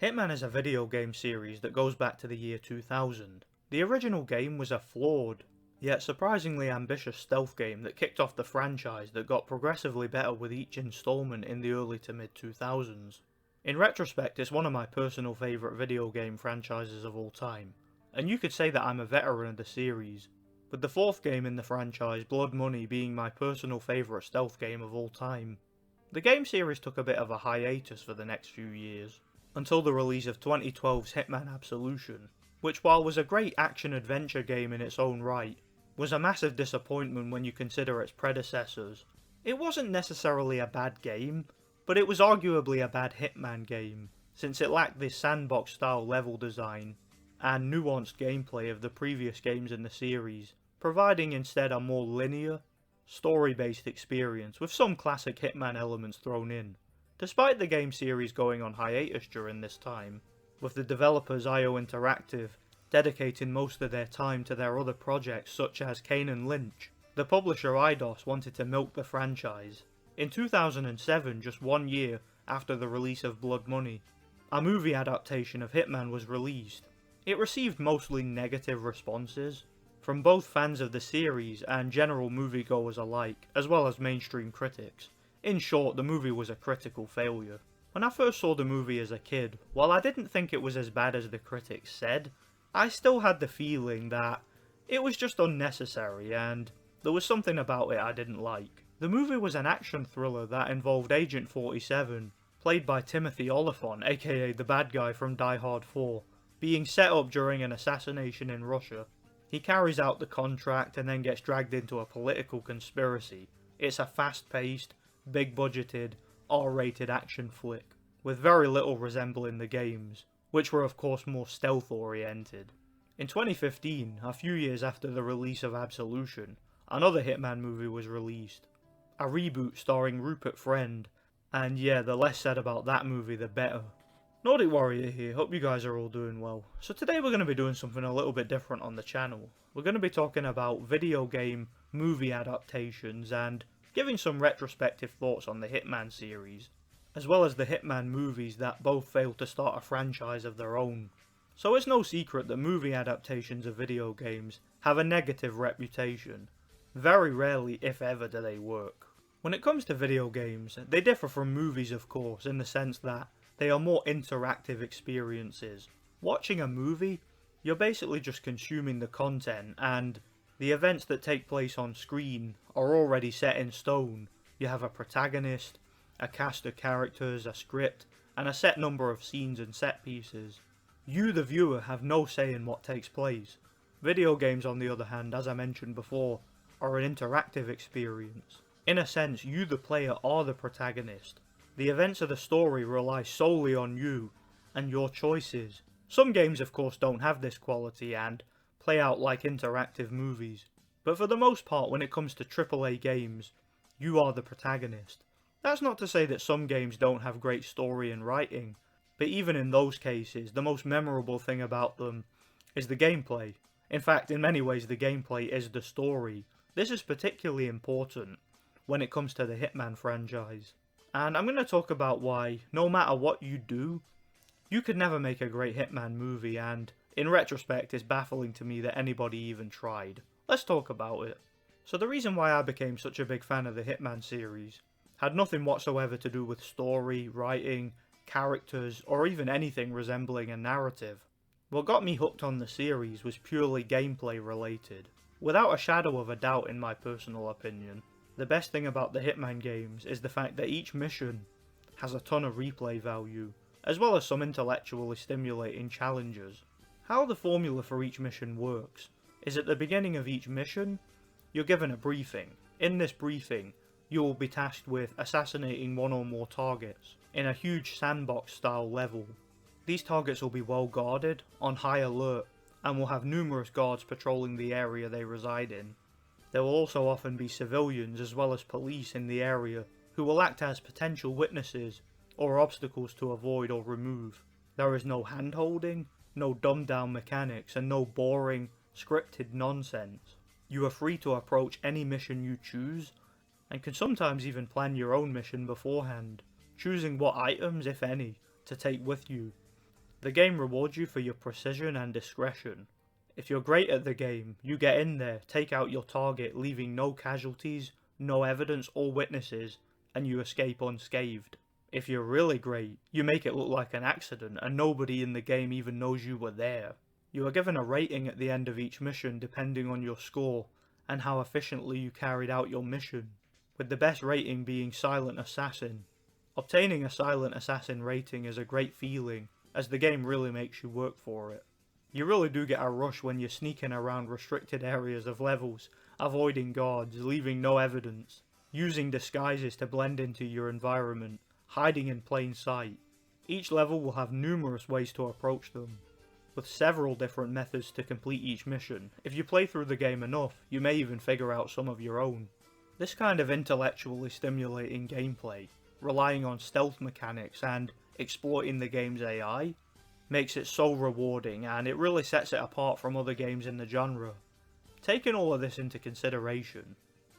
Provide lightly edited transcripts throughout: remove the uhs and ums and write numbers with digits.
Hitman is a video game series that goes back to the year 2000. The original game was a flawed, yet surprisingly ambitious stealth game that kicked off the franchise that got progressively better with each installment in the early to mid 2000s. In retrospect, it's one of my personal favourite video game franchises of all time, and you could say that I'm a veteran of the series, with the fourth game in the franchise, Blood Money, being my personal favourite stealth game of all time. The game series took a bit of a hiatus for the next few years, until the release of 2012's Hitman Absolution, which, while was a great action-adventure game in its own right, was a massive disappointment when you consider its predecessors. It wasn't necessarily a bad game, but it was arguably a bad Hitman game, since it lacked the sandbox-style level design and nuanced gameplay of the previous games in the series, providing instead a more linear, story-based experience with some classic Hitman elements thrown in. Despite the game series going on hiatus during this time, with the developers IO Interactive dedicating most of their time to their other projects such as Kane and Lynch, the publisher Eidos wanted to milk the franchise. In 2007, just 1 year after the release of Blood Money, a movie adaptation of Hitman was released. It received mostly negative responses from both fans of the series and general moviegoers alike, as well as mainstream critics. In short, the movie was a critical failure. When I first saw the movie as a kid, while I didn't think it was as bad as the critics said, I still had the feeling that it was just unnecessary and there was something about it I didn't like. The movie was an action thriller that involved Agent 47, played by Timothy Olyphant, aka the bad guy from Die Hard 4, being set up during an assassination in Russia. He carries out the contract and then gets dragged into a political conspiracy. It's a fast-paced, big-budgeted, R-rated action flick, with very little resembling the games, which were of course more stealth-oriented. In 2015, a few years after the release of Absolution, another Hitman movie was released. A reboot starring Rupert Friend, and yeah, the less said about that movie the better. Nordic Warrior here, hope you guys are all doing well. So today we're going to be doing something a little bit different on the channel. We're going to be talking about video game movie adaptations and giving some retrospective thoughts on the Hitman series, as well as the Hitman movies that both failed to start a franchise of their own. So it's no secret that movie adaptations of video games have a negative reputation. Very rarely, if ever, do they work. When it comes to video games, they differ from movies of course in the sense that they are more interactive experiences. Watching a movie, you're basically just consuming the content, and the events that take place on screen are already set in stone. You have a protagonist, a cast of characters, a script, and a set number of scenes and set pieces. You, the viewer, have no say in what takes place. Video games, on the other hand, as I mentioned before, are an interactive experience. In a sense, you, the player, are the protagonist. The events of the story rely solely on you and your choices. Some games, of course, don't have this quality and play out like interactive movies, but for the most part, when it comes to AAA games, you are the protagonist. That's not to say that some games don't have great story and writing, but even in those cases, the most memorable thing about them is the gameplay. In fact, in many ways, the gameplay is the story. This is particularly important when it comes to the Hitman franchise. And I'm going to talk about why, no matter what you do, you could never make a great Hitman movie, and in retrospect, it's baffling to me that anybody even tried. Let's talk about it. So the reason why I became such a big fan of the Hitman series had nothing whatsoever to do with story, writing, characters, or even anything resembling a narrative. What got me hooked on the series was purely gameplay related. Without a shadow of a doubt, in my personal opinion, the best thing about the Hitman games is the fact that each mission has a ton of replay value, as well as some intellectually stimulating challenges. How the formula for each mission works is at the beginning of each mission, you're given a briefing. In this briefing, you will be tasked with assassinating one or more targets in a huge sandbox style level. These targets will be well guarded, on high alert, and will have numerous guards patrolling the area they reside in. There will also often be civilians as well as police in the area who will act as potential witnesses or obstacles to avoid or remove. There is no hand-holding, no dumbed-down mechanics, and no boring, scripted nonsense. You are free to approach any mission you choose, and can sometimes even plan your own mission beforehand, choosing what items, if any, to take with you. The game rewards you for your precision and discretion. If you're great at the game, you get in there, take out your target, leaving no casualties, no evidence or witnesses, and you escape unscathed. If you're really great, you make it look like an accident and nobody in the game even knows you were there. You are given a rating at the end of each mission depending on your score and how efficiently you carried out your mission, with the best rating being Silent Assassin. Obtaining a Silent Assassin rating is a great feeling, as the game really makes you work for it. You really do get a rush when you're sneaking around restricted areas of levels, avoiding guards, leaving no evidence, using disguises to blend into your environment, hiding in plain sight. Each level will have numerous ways to approach them, with several different methods to complete each mission. If you play through the game enough, you may even figure out some of your own. This kind of intellectually stimulating gameplay, relying on stealth mechanics and exploiting the game's AI, makes it so rewarding, and it really sets it apart from other games in the genre. Taking all of this into consideration,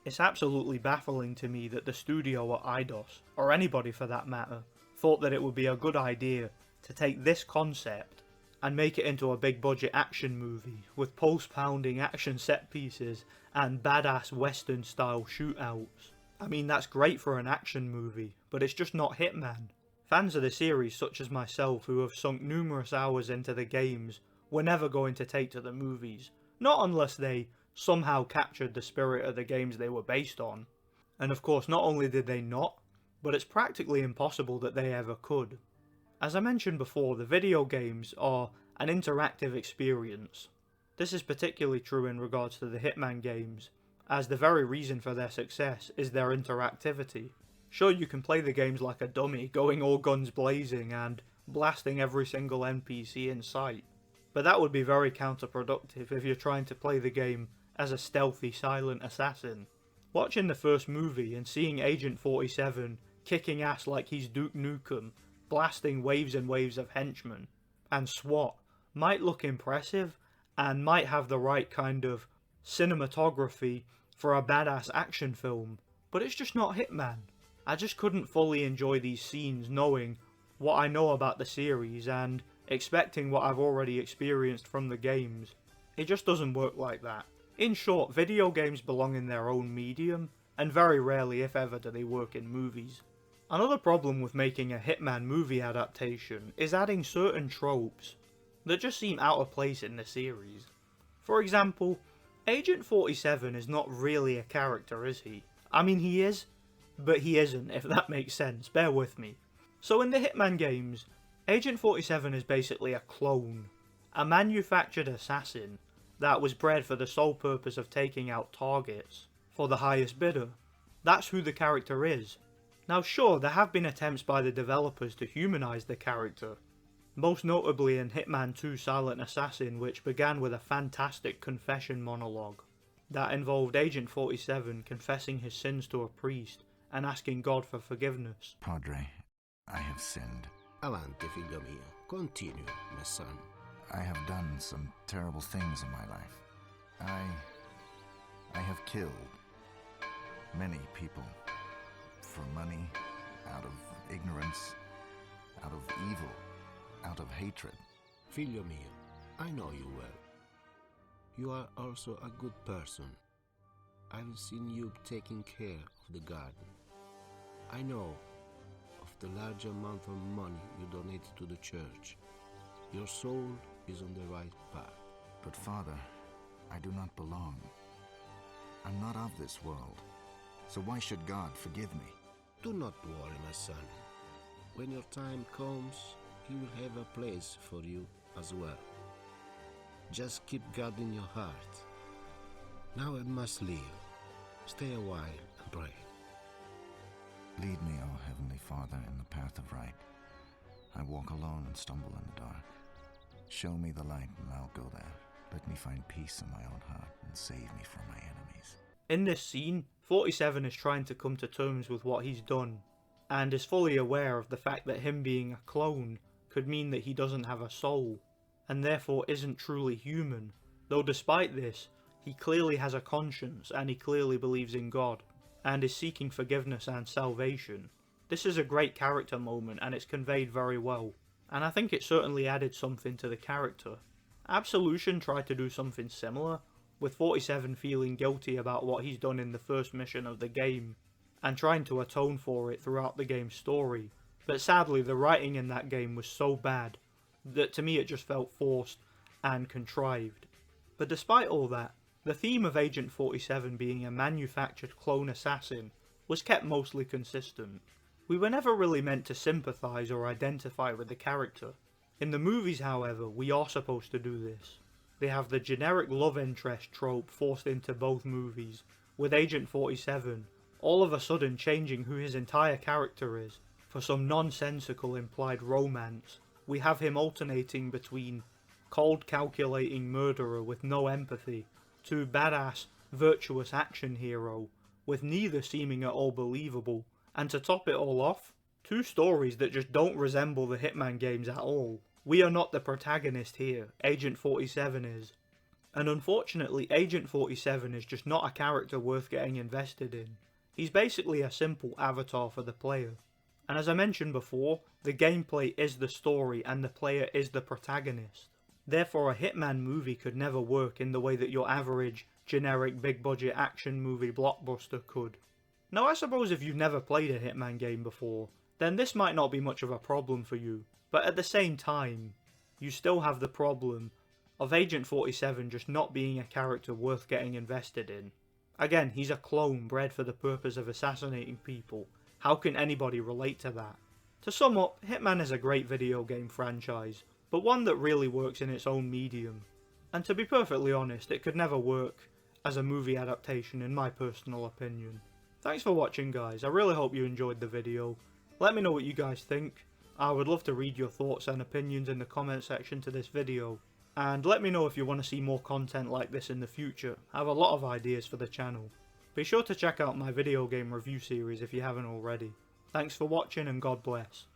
it's absolutely baffling to me that the studio at Eidos, or anybody for that matter, thought that it would be a good idea to take this concept and make it into a big budget action movie with pulse-pounding action set pieces and badass western style shootouts. I mean, that's great for an action movie, but it's just not Hitman. Fans of the series such as myself who have sunk numerous hours into the games were never going to take to the movies, not unless they somehow captured the spirit of the games they were based on. And of course, not only did they not, but it's practically impossible that they ever could. As I mentioned before, the video games are an interactive experience. This is particularly true in regards to the Hitman games, as the very reason for their success is their interactivity. Sure, you can play the games like a dummy, going all guns blazing and blasting every single NPC in sight, but that would be very counterproductive if you're trying to play the game as a stealthy silent assassin. Watching the first movie and seeing Agent 47 kicking ass like he's Duke Nukem, blasting waves and waves of henchmen, and SWAT might look impressive and might have the right kind of cinematography for a badass action film, but it's just not Hitman. I just couldn't fully enjoy these scenes knowing what I know about the series and expecting what I've already experienced from the games. It just doesn't work like that. In short, video games belong in their own medium, and very rarely, if ever, do they work in movies. Another problem with making a Hitman movie adaptation is adding certain tropes that just seem out of place in the series. For example, Agent 47 is not really a character, is he? I mean, he is, but he isn't, if that makes sense, bear with me. So in the Hitman games, Agent 47 is basically a clone, a manufactured assassin that was bred for the sole purpose of taking out targets for the highest bidder. That's who the character is. Now sure, there have been attempts by the developers to humanise the character, most notably in Hitman 2 Silent Assassin, which began with a fantastic confession monologue that involved Agent 47 confessing his sins to a priest and asking God for forgiveness. Padre, I have sinned. Avanti, figlio mio. Continue, my son. I have done some terrible things in my life. I have killed many people for money, out of ignorance, out of evil, out of hatred. Figlio mio, I know you well. You are also a good person. I've seen you taking care of the garden. I know of the large amount of money you donated to the church. Your soul is on the right path. But Father, I do not belong. I'm not of this world. So why should God forgive me? Do not worry, my son. When your time comes, He will have a place for you as well. Just keep God in your heart. Now I must leave. Stay a while and pray. Lead me, O Heavenly Father, in the path of right. I walk alone and stumble in the dark. Show me the light and I'll go there. Let me find peace in my own heart and save me from my enemies. In this scene, 47 is trying to come to terms with what he's done, and is fully aware of the fact that him being a clone could mean that he doesn't have a soul, and therefore isn't truly human, though despite this, he clearly has a conscience and he clearly believes in God, and is seeking forgiveness and salvation. This is a great character moment and it's conveyed very well. and I think it certainly added something to the character. Absolution tried to do something similar, with 47 feeling guilty about what he's done in the first mission of the game, and trying to atone for it throughout the game's story. But sadly, the writing in that game was so bad that to me it just felt forced and contrived. But despite all that, the theme of Agent 47 being a manufactured clone assassin was kept mostly consistent. We were never really meant to sympathise or identify with the character. In the movies, however, we are supposed to do this. They have the generic love interest trope forced into both movies, with Agent 47 all of a sudden changing who his entire character is. For some nonsensical implied romance, we have him alternating between cold calculating murderer with no empathy to badass virtuous action hero with neither seeming at all believable, and to top it all off, two stories that just don't resemble the Hitman games at all. We are not the protagonist here, Agent 47 is. And unfortunately, Agent 47 is just not a character worth getting invested in. He's basically a simple avatar for the player. And as I mentioned before, the gameplay is the story and the player is the protagonist. Therefore, a Hitman movie could never work in the way that your average, generic, big-budget action movie blockbuster could. Now, I suppose if you've never played a Hitman game before, then this might not be much of a problem for you, but at the same time, you still have the problem of Agent 47 just not being a character worth getting invested in. Again, he's a clone bred for the purpose of assassinating people. How can anybody relate to that? To sum up, Hitman is a great video game franchise, but one that really works in its own medium. And to be perfectly honest, it could never work as a movie adaptation in my personal opinion. Thanks for watching, guys. I really hope you enjoyed the video. Let me know what you guys think. I would love to read your thoughts and opinions in the comment section to this video. And let me know if you want to see more content like this in the future. I have a lot of ideas for the channel. Be sure to check out my video game review series if you haven't already. Thanks for watching and God bless.